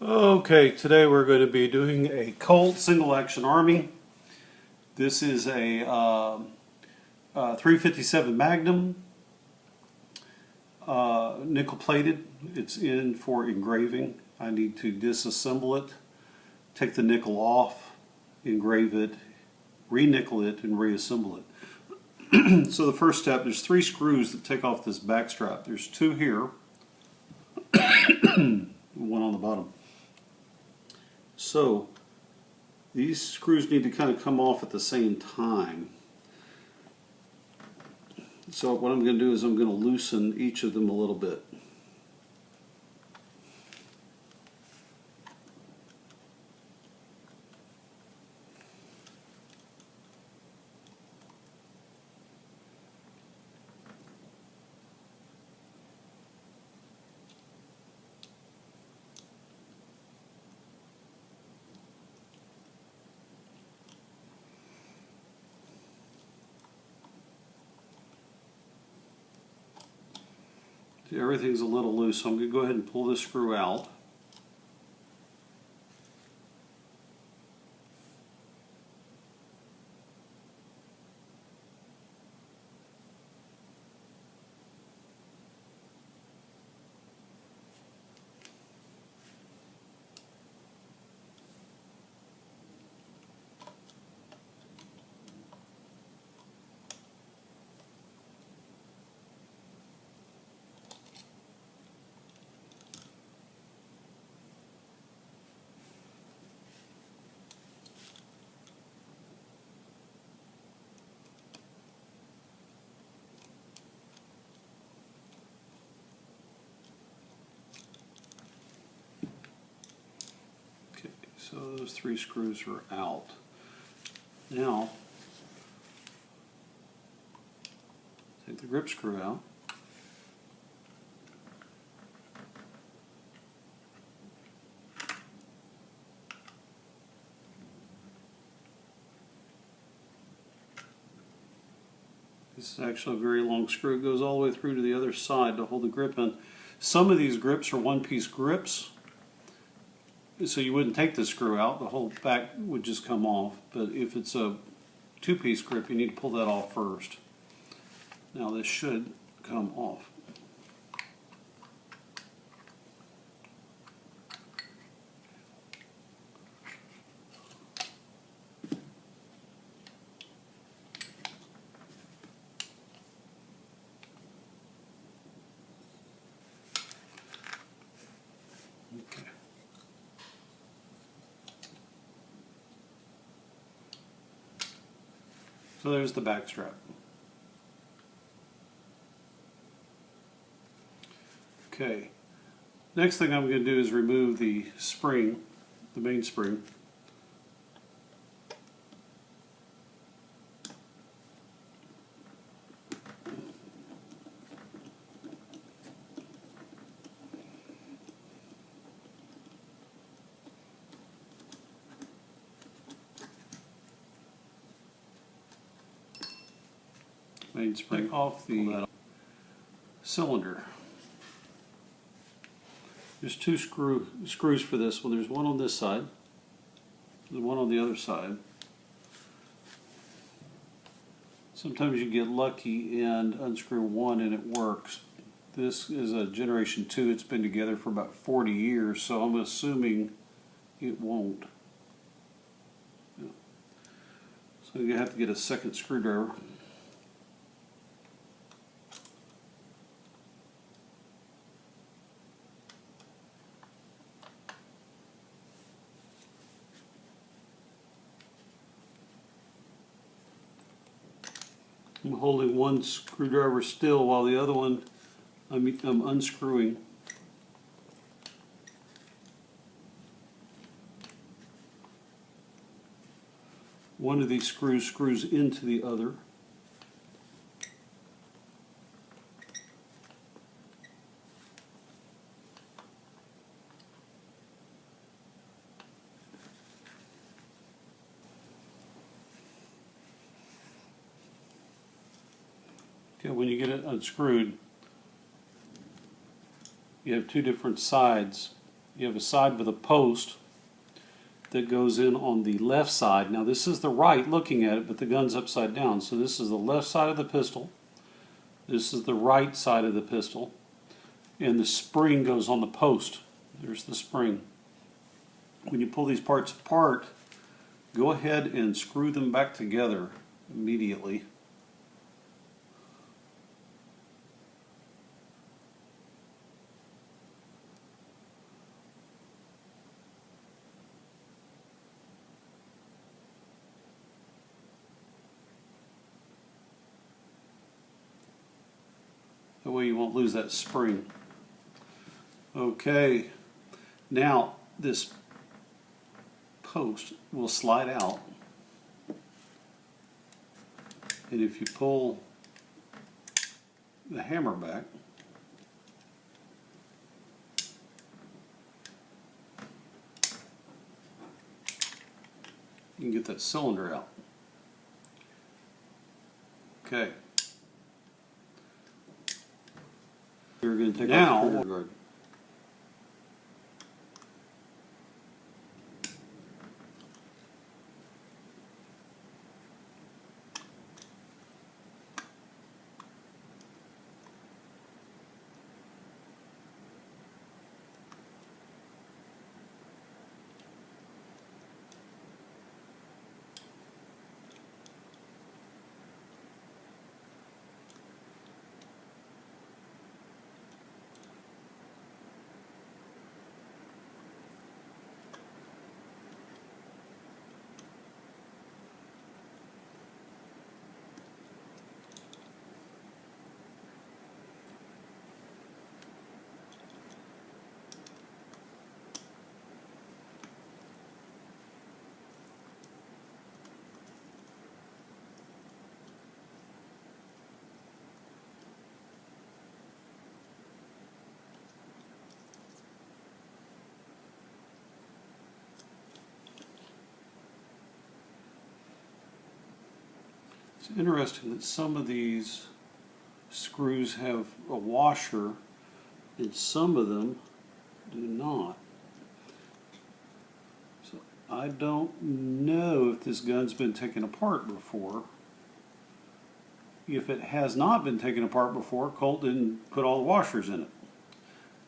Okay, today we're going to be doing a Colt single action army. This is a 357 Magnum, nickel plated. It's in for engraving. I need to disassemble it, take the nickel off, engrave it, re-nickel it, and reassemble it. So the first step, there's 3 screws that take off this backstrap. There's 2 here, one on the bottom. So these screws need to kind of come off at the same time. So what I'm going to do is I'm going to loosen each of them a little bit. See, everything's a little loose, so I'm going to go ahead and pull this screw out. So those 3 screws are out. Now, take the grip screw out. This is actually a very long screw. It goes all the way through to the other side to hold the grip in. Some of these grips are one-piece grips, so you wouldn't take the screw out, the whole back would just come off. But if it's a 2-piece grip, you need to pull that off first. Now this should come off. Okay. So there's the back strap. Okay, next thing I'm going to do is remove the spring, the main spring. Main spring off the cylinder. There's 2 screws for this one. There's one on this side, and one on the other side. Sometimes you get lucky and unscrew one and it works. This is a generation 2. It's been together for about 40 years, so I'm assuming it won't. So you have to get a second screwdriver. I'm holding one screwdriver still while the other one I'm unscrewing. One of these screws into the other. Okay, when you get it unscrewed, you have 2 different sides you have a side with a post that goes in on the left side. Now this is the right looking at it, but the gun's upside down. So this is the left side of the pistol. This is the right side of the pistol. And the spring goes on the post. There's the spring. When you pull these parts apart, go ahead and screw them back together immediately. That way you won't lose that spring. Okay, now this post will slide out, and if you pull the hammer back, you can get that cylinder out. Okay. We're going to take out the trigger guard. It's interesting that some of these screws have a washer and some of them do not. So I don't know if this gun's been taken apart before. If it has not been taken apart before, Colt didn't put all the washers in it.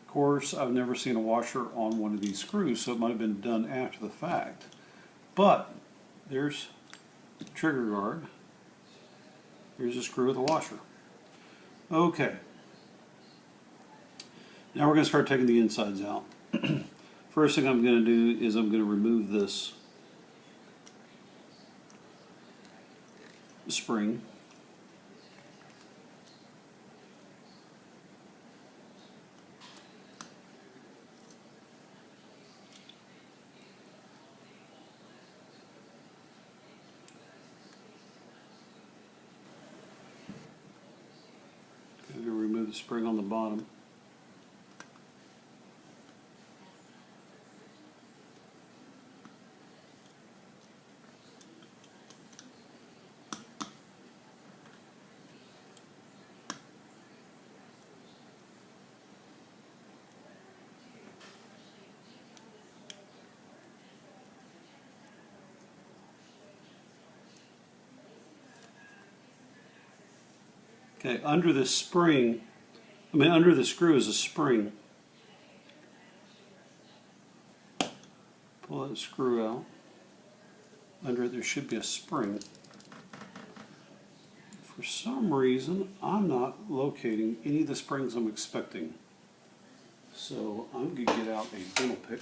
Of course, I've never seen a washer on one of these screws, so it might have been done after the fact. But there's the trigger guard. Here's a screw with a washer. Okay. Now we're going to start taking the insides out. First thing I'm going to do is I'm going to remove this spring. I'm going to remove the spring on the bottom. Okay, under the spring, under the screw is a spring. Pull that screw out. Under it there should be a spring. For some reason, I'm not locating any of the springs I'm expecting. So I'm going to get out a dental pick.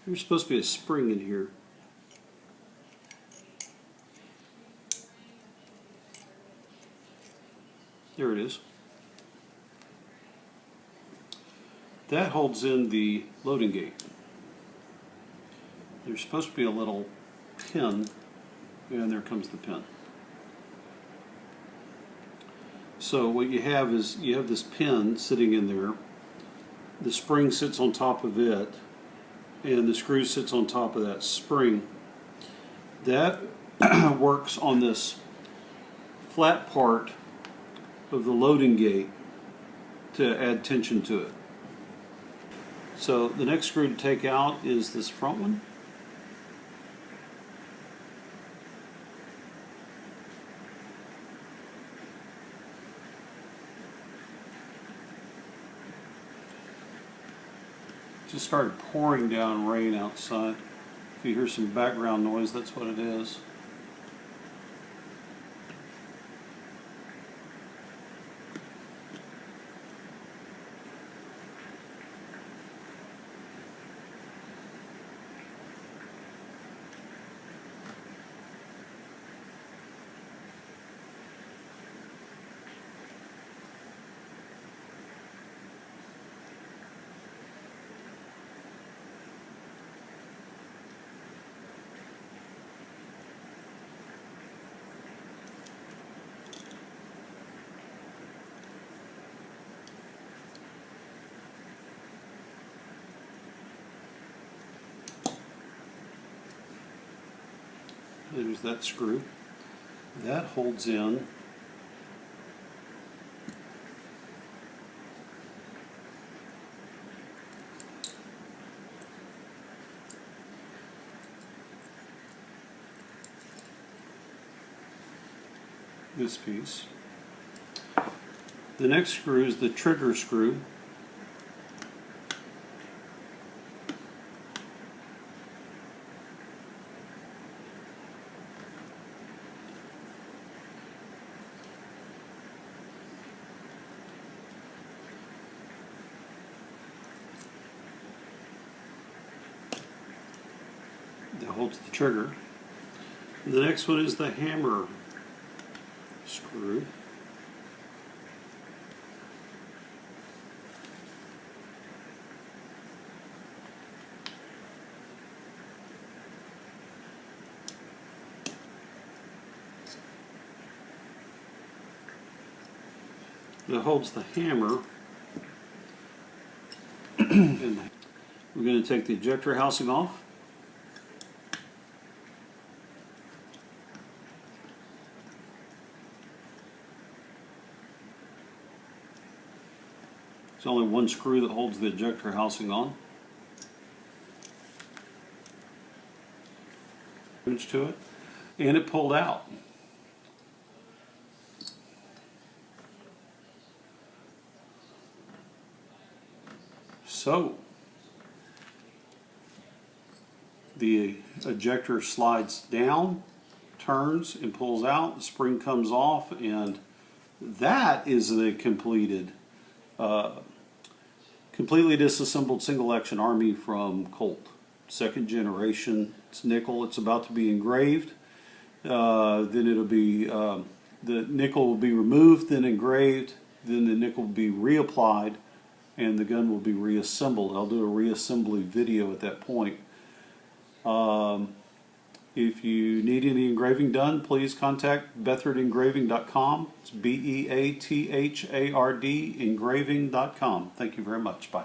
There's supposed to be a spring in here. There it is. That holds in the loading gate. There's supposed to be a little pin, and there comes the pin. So what you have is you have this pin sitting in there. The spring sits on top of it, and the screw sits on top of that spring. That works on this flat part of the loading gate to add tension to it. So the next screw to take out is this front one. Just started pouring down rain outside. If you hear some background noise, that's what it is. There's that screw. That holds in this piece. The next screw is the trigger screw. That holds the trigger. The next one is the hammer screw. That holds the hammer. And we're going to take the ejector housing off. There's only one screw that holds the ejector housing on. To it, and it pulled out. So the ejector slides down, turns, and pulls out. The spring comes off, and that is the completed, completely disassembled single action Army from Colt. Second generation. It's nickel. It's about to be engraved. Then it'll be the nickel will be removed, then engraved. Then the nickel will be reapplied, and the gun will be reassembled. I'll do a reassembly video at that point. If you need any engraving done, please contact BeathardEngraving.com. It's BeathardEngraving.com. Thank you very much. Bye.